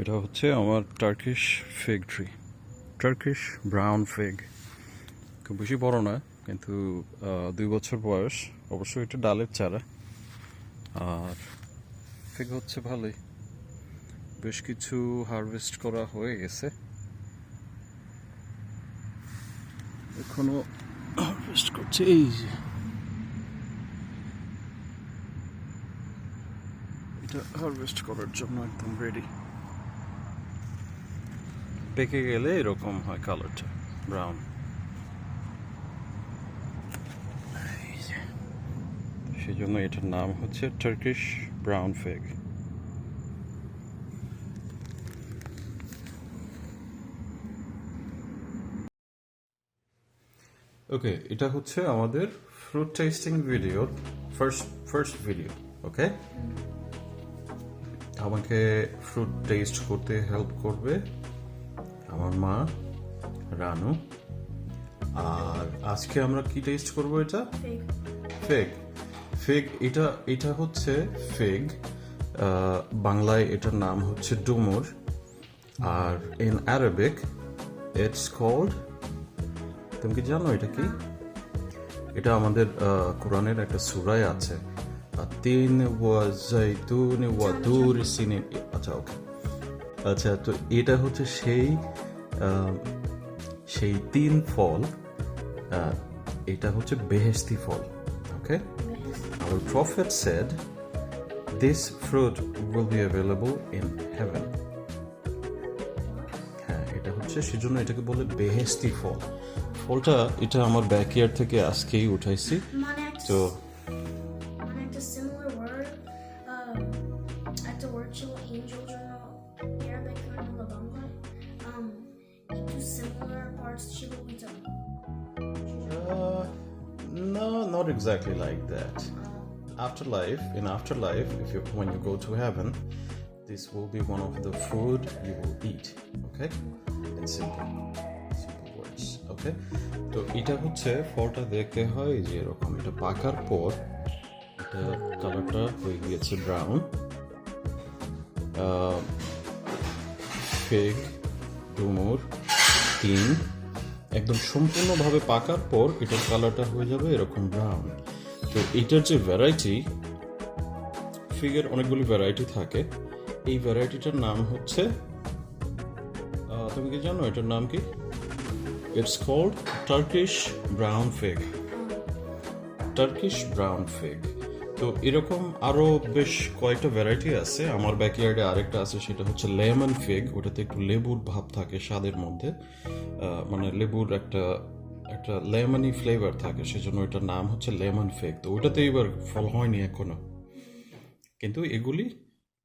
এটা হচ্ছে আমার Turkish fig tree, Turkish brown fig. খুব বেশি বড় না, কিন্তু 2 বছর বয়স। অবশ্যই এটা ডালের চারা। আর ফিগ হচ্ছে ভালোই, বেশ কিছু হারভেস্ট করা হয়ে গেছে, এখনো হারভেস্ট করছে। এই যে এটা হারভেস্ট করার জন্য একদম রেডি। পেকে গেলে এরকম হয় কালারটা, ব্রাউন। সেই জন্য এটার নাম হচ্ছে টার্কিশ ব্রাউন ফিগ। ওকে, এটা হচ্ছে আমাদের ফ্রুট টেস্টিং ভিডিওর ফার্স্ট ভিডিও। ওকে, আমাকে ফ্রুট টেস্ট করতে হেল্প করবে আমার মা রানু। আর আজকে আমরা কি টেস্ট করব? এটা ফিগ। ফিগ এটা হচ্ছে ফিগ, বাংলায় এটার নাম হচ্ছে ডুমুর, আর ইন আরবিক ইটস কল্ড, তুমি কি জানো এটা কি? এটা আমাদের কোরআনের একটা সূরায় আছে, তিন ওয়া জাইতুন ওয়া তুর সিনিন। আচ্ছা, ওকে, আচ্ছা, তো এটা হচ্ছে সেই তিন ফল। এটা হচ্ছে বেহেশতি ফল। ওকে, our prophet said this fruit will be available in heaven. হ্যাঁ, এটা হচ্ছে সেজন্য এটাকে বলে বেহেশতি ফল। ফলটা এটা আমার ব্যাকইয়ার্ড থেকে আজকেই উঠাইছি। তো একটা similar word, একটা word ছিল angel জন্য Arabic হলো বাংলা, একটু similar parts ছিল ওইটা। no, not exactly like that. In afterlife, when you go to heaven, this will be one of the food you will eat. Okay, in simple words. Okay, তো এটা হচ্ছে ফলটা দেখতে হয় যে এরকম। এটা পাকার পর এটা কালারটা হয়ে গিয়েছে ব্রাউন। ফিগ, ডুমুর, তিন একদম সম্পূর্ণভাবে পাকার পর এটার কালারটা হয়ে যাবে এরকম ব্রাউন। তো এটার যে ভ্যারাইটি, ফিগের অনেকগুলি ভ্যারাইটি থাকে। এই ভ্যারাইটিটার নাম হচ্ছে, তুমি কি জানো এটার নাম কি? It's called Turkish brown fig. Turkish brown fig. তো এরকম আরো বেশ কয়েকটা ভ্যারাইটি আছে। আমার ব্যাকইয়ার্ডে আরেকটা আছে, সেটা হচ্ছে লেমন ফিগ। ওটাতে একটু লেবুর ভাব থাকে স্বাদের মধ্যে, মানে লেবুর একটা লেমনি ফ্লেভার থাকে, সেজন্য ওইটার নাম হচ্ছে লেমন ফিগ। তো ওইটাতে এবার ফল হয়নি এখনো, কিন্তু এগুলি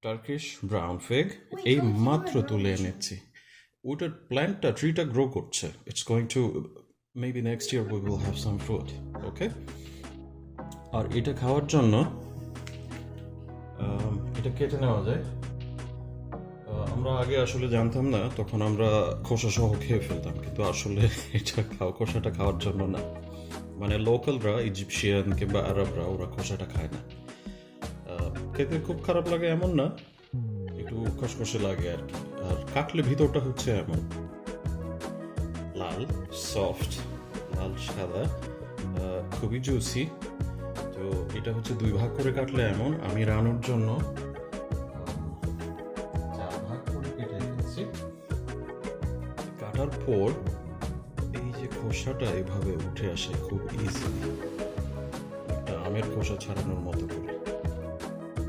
টার্কিশ ব্রাউন ফিগ এই মাত্র তুলে এনেছি। ওটার প্ল্যান্টটা, ট্রিটা গ্রো করছে। It's going to maybe next year we will have some fruit. Okay, আর এটা খাওয়ার জন্য এটা কেটে নেওয়া যায়। আমরা আগে আসলে জানতাম না, তখন আমরা খোসা সহ খেয়ে ফেলতাম, কিন্তু আসলে এটা খোসাটা খাওয়ার জন্য না। মানে লোকালরা, ইজিপশিয়ান কিংবা আরবরা, ওরা খোসাটা খায় না। খেতে খুব খারাপ লাগে এমন না, একটু খসখসে লাগে আর কি। আর কাটলে ভিতরটা হচ্ছে এমন লাল, সফট, লাল সাদা, খুবই জুসি। তো এটা হচ্ছে 2 ভাগ করে কাটলে এমন। আমি রান্নার জন্য 4 ভাগ করে কেটে রেখেছি। কাটার পর এই যে খোসাটা এভাবে উঠে আসে খুব ইজিলি, একটা আমের খোসা ছাড়ানোর মতো করে।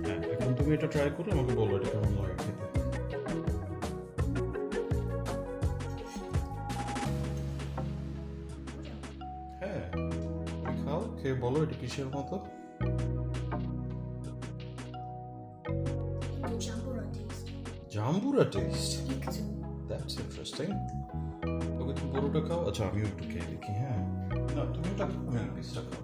হ্যাঁ, এখন তুমি এটা ট্রাই করো, আমাকে বলো এটা কেমন লাগে খেতে। হ্যাঁ, তুমি খাও, খেয়ে বলো এটা কিসের মতো। জাম্বুরা টেস্ট, দ্যাটস ইন্টারেস্টিং। ওকে, তুমি পুরোটা খাও। আচ্ছা, আমিও একটু খেয়ে দেখি। হ্যাঁ, না তুমি ওটা খাও, আমি পিসটা খাও।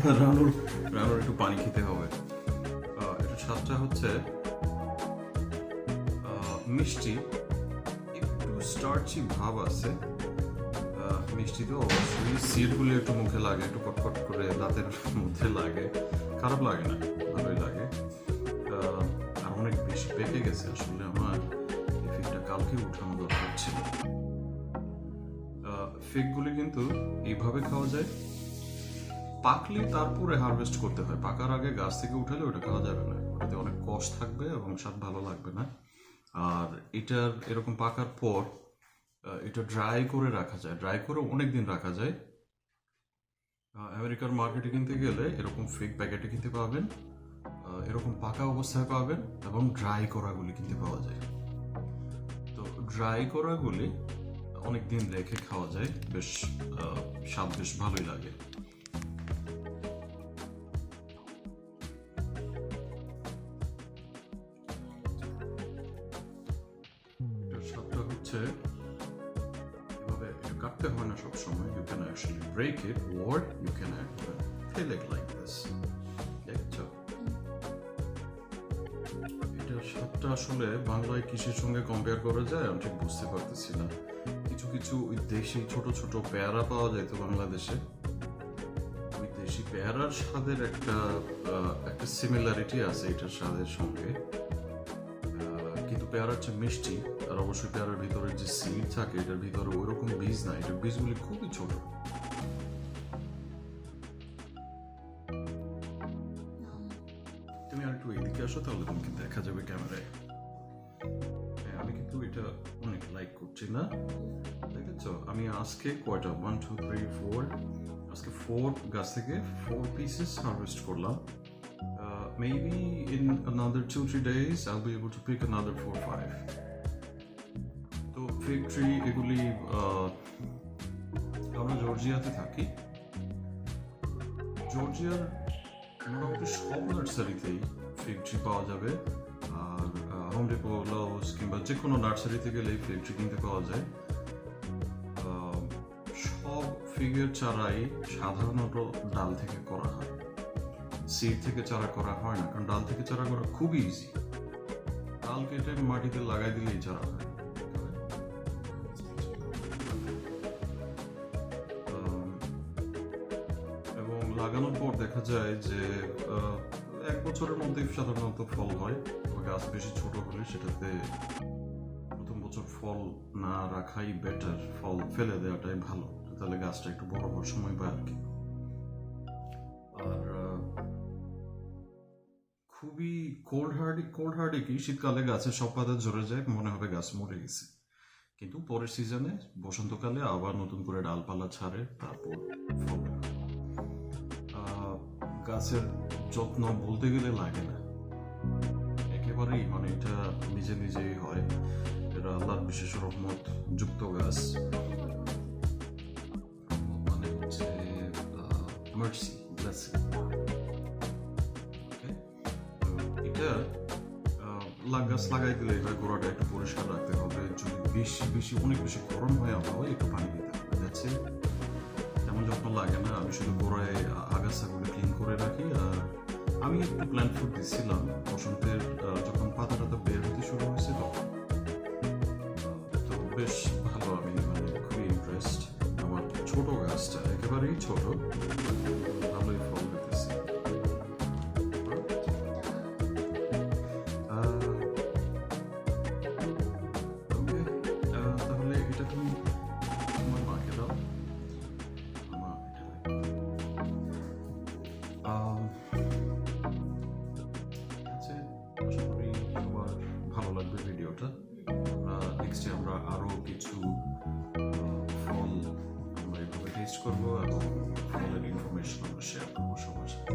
রানুর একটু পানি খেতে হবে। এটা স্বাদটা হচ্ছে মিষ্টি, একটু স্টার্চি ভাব আছে। মিষ্টি তো অবশ্যই, সিডগুলো একটু মুখে লাগে, একটু কটকট করে দাঁতের মধ্যে লাগে, খারাপ লাগে না, ভালোই লাগে। আর অনেক বেশি পেকে গেছে, আসলে আমার এই ফিগটা কালকে উঠানো দরকার ছিল। ফিগগুলি কিন্তু এইভাবে খাওয়া যায়, পাকলে তারপরে হারভেস্ট করতে হয়। পাকার আগে গাছ থেকে উঠালে ওটা খাওয়া যাবে না, ওটাতে অনেক কষ থাকবে এবং স্বাদ ভালো লাগবে না। আর এটার এরকম পাকার পর এটা ড্রাই করে রাখা যায়, ড্রাই করে অনেক দিন রাখা যায়। আমেরিকার মার্কেটে কিনতে গেলে এরকম ফিগ প্যাকেটে কিনতে পাবেন, এরকম পাকা অবস্থায় পাবেন, এবং ড্রাই করাগুলি কিনতে পাওয়া যায়। তো ড্রাই করাগুলি অনেক দিন রেখে খাওয়া যায়, বেশ স্বাদ বেশ ভালোই লাগে। স্বাদটা হচ্ছে এভাবে, এটা কাটতে হয় না সবসময়, you can actually break it or you can fill it like this. দেখছো, এটার স্বাদটা আসলে বাংলায় কিসের সঙ্গে কম্পেয়ার করা যায় আমি ঠিক বুঝতে পারতেছি না। কিছু কিছু ওই দেশি ছোট ছোট পেয়ারা পাওয়া যায় তো বাংলাদেশে, ওই দেশি পেয়ারার স্বাদের একটা সিমিলারিটি আছে এটার স্বাদের সঙ্গে, কিন্তু পেয়ারা হচ্ছে মিষ্টি। আর অবশ্যই পেয়ারার ভিতরে যে সিড থাকে এটার ভিতরে ওইরকম বীজ না, এটার বীজগুলি খুবই ছোট। তুমি আর একটু এদিকে আসো, তাহলে তোমাকে দেখা যাবে ক্যামেরায়। আমি কিন্তু এটা অনেক লাইক করছি না, দেখেছো? আমি আজকে কয়টা 1 2 3 4 আজকে 4 গাছ থেকে 4 পিসেস হারভেস্ট করলাম। Maybe in another 2-3 days I'll be able to pick another 4-5. তো ফিগ ট্রি এগুলি, আমরা জর্জিয়াতে থাকি, জর্জিয়ার মোটামুটি সব নার্সারিতেই ফিগ ট্রি পাওয়া যাবে। আর হোম ডিপো, লস কিংবা যে কোনো নার্সারিতে গেলেই ফিগ ট্রি কিনতে পাওয়া যায়। সব ফিগের চারাই সাধারণত ডাল থেকে করা হয়, সিড থেকে চারা করা হয় না, কারণ ডাল থেকে চারা করা খুবই ইজি। ডাল কেটে মাটিতে লাগাই দিলেই চারা হয়। এবং লাগানোর পর দেখা যায় যে 1 বছরের মধ্যে সাধারণত ফল হয়। গাছ বেশি ছোট হলে সেটাতে প্রথম বছর ফল না রাখাই বেটার, ফল ফেলে দেওয়াটাই ভালো, তাহলে গাছটা একটু বড় হওয়ার সময় পায় আর কি। আর খুবই কোল্ড হার্ডি কি, শীতকালে গাছের সব পাতা ঝরে যায়, মনে হবে গাছ মরে গেছে, কিন্তু পরের সিজনে বসন্তকালে আবার নতুন করে ডালপালা ছাড়ে, তারপর ফল। গাছের যত্ন বলতে গেলে লাগে না একেবারেই, মানে এটা নিজে নিজেই হয়। এটা আল্লাহর বিশেষ রহমত যুক্ত গাছ, মানে হচ্ছে মার্সি, ব্লেসিং। এটা গাছ লাগাই দিলে হয়, গোড়াটা একটু পরিষ্কার রাখতে হবে, যদি বেশি অনেক বেশি গরম হয় আবহাওয়া একটু পানি দিতে হবে, যাচ্ছে তেমন যত্ন লাগে না। আমি শুধু গোড়ায় আগাছাগুলো ক্লিন করে রাখি। আর আমি একটু প্ল্যান্ট ফুড দিচ্ছিলাম বসন্তের, যখন পাতা টাতা বের হতে শুরু হয়েছে তখন, তো বেশ ভালো, আমি মানে খুবই ইন্টারেস্ট। আমার ছোট গাছটা একেবারেই ছোট, ভালোই ফল হইতেছে। তাহলে এটা তুমি তোমার মাকে দাও, আমার এটা আচ্ছা, আশা করি সবার ভালো লাগবে ভিডিওটা। নেক্সটে আমরা আরো কিছু ফল আমরা এভাবে টেস্ট করবো এবং ফলের ইনফরমেশন আমরা শেয়ার করবো সবার সাথে।